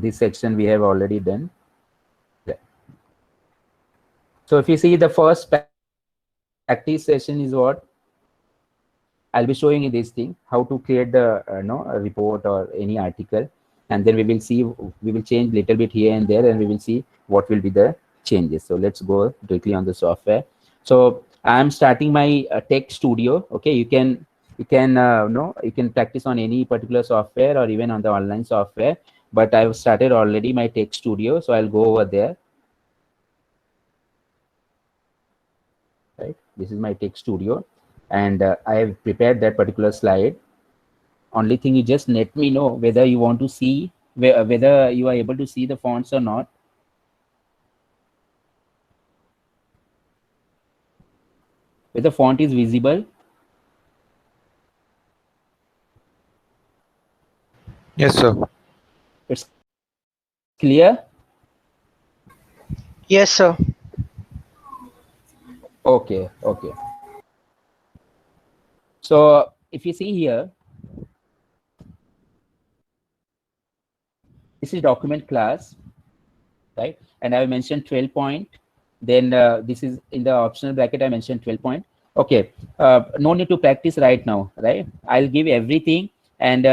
This section we have already done. Yeah. So if you see the first practice session is what I'll be showing you this thing, how to create the a report or any article, and then we will see, we will change little bit here and there, and we will see what will be the changes. So let's go directly on the software. So I'm starting my Tech Studio. Okay, you can practice on any particular software or even on the online software. But I've started already my Tech Studio, so I'll go over there. Right, this is my Tech Studio, and I have prepared that particular slide. Only thing, you just let me know whether you want to see, whether you are able to see the fonts or not. Whether font is visible. Yes, sir. It's clear. Yes, sir. Okay, okay. So if you see here, this is document class, right? And I mentioned 12 point. Then this is in the optional bracket, I mentioned 12 point. Okay, no need to practice right now, right? I'll give everything, and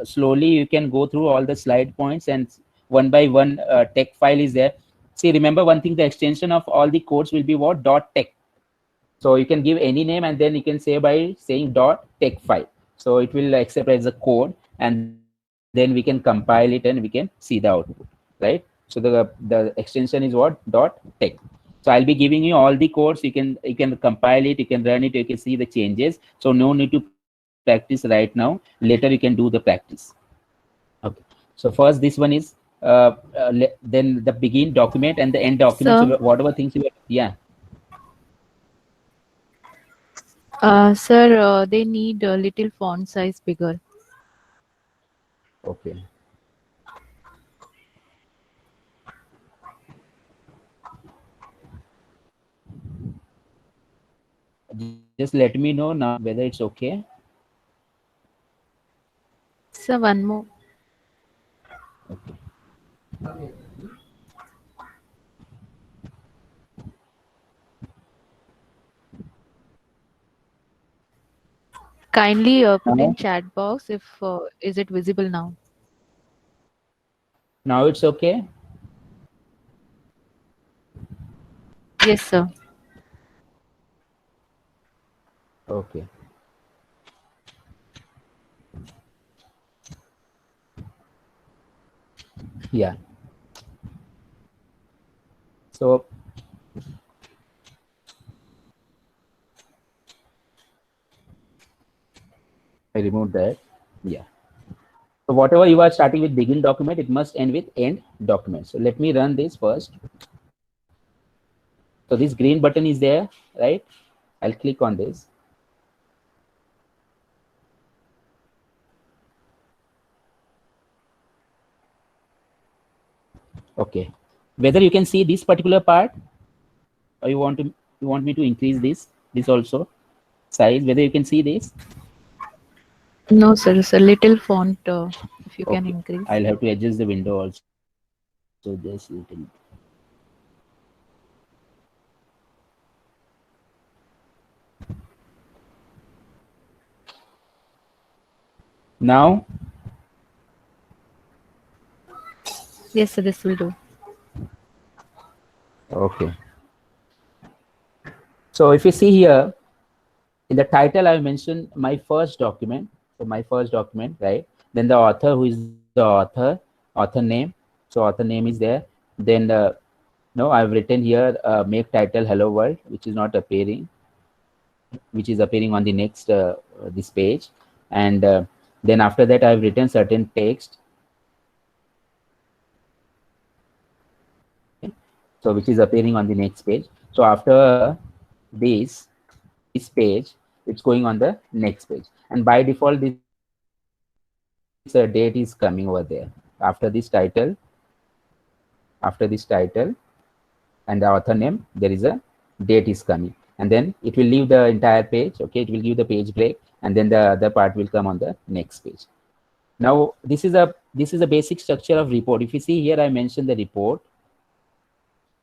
slowly you can go through all the slide points, and one by one text file is there. See, remember one thing, the extension of all the codes will be what? .text. So you can give any name, and then you can say by saying .text file. So it will accept as a code, and then we can compile it and we can see the output, right? So the extension is what? .text. So I'll be giving you all the codes. You can compile it, you can run it, you can see the changes. So no need to practice right now. Later you can do the practice. Okay. So first this one is then the begin document and the end document. So Sir, whatever things you yeah. sir, they need a little font size bigger. Okay. Just let me know now whether it's okay. Sir, one more. Okay. Kindly put in Now, chat box if is it visible now? now it's okay. Yes, sir. Okay. Yeah. So I removed that. Yeah. So whatever you are starting with begin document, it must end with end document. So let me run this first. So this green button is there, right? I'll click on this. Okay. Whether you can see this particular part, or you want me to increase this also size, whether you can see this. No, sir. It's a little font. If you can Okay. increase. I'll have to adjust the window also, just a little. Now, Yes, sir. This will do. okay. So if you see here in the title, I mentioned my first document. So my first document, right? Then the author, who is the author name. So author name is there. Then no, I've written here make title hello world, which is not appearing, which is appearing on the next this page. And then after that, I've written certain text. So which is appearing on the next page. So after this page, it's going on the next page, and by default this date is coming over there after this title. After this title and the author name, there is a date is coming, and then it will leave the entire page. Okay, it will give the page break, and then the other part will come on the next page. Now this is a this is a basic structure of report. If you see here, I mentioned the report.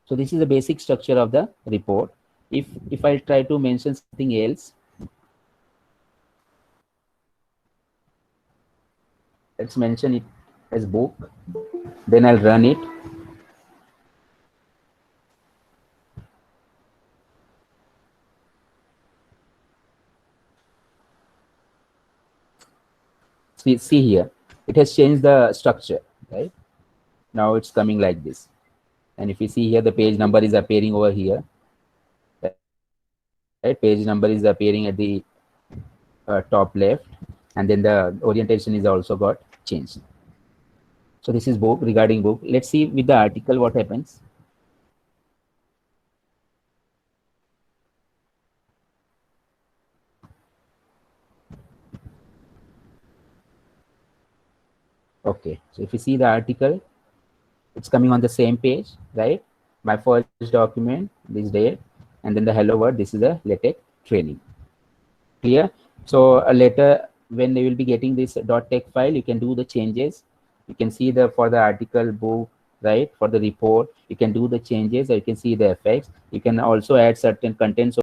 So this is the basic structure of the report. If I try to mention something else, let's mention it as book, then I'll run it. See here, it has changed the structure, right? Now it's coming like this. And if you see here, the page number is appearing over here, right? Page number is appearing at the top left, and then the orientation is also got changed. So this is book, regarding book. Let's see with the article what happens. Okay, so if you see the article, it's coming on the same page, right? My first document, this date, and then the hello world, this is a LaTeX training. Clear? So later, when they will be getting this .tex file, you can do the changes. You can see the for the article, book, right? For the report, you can do the changes, or you can see the effects. You can also add certain contents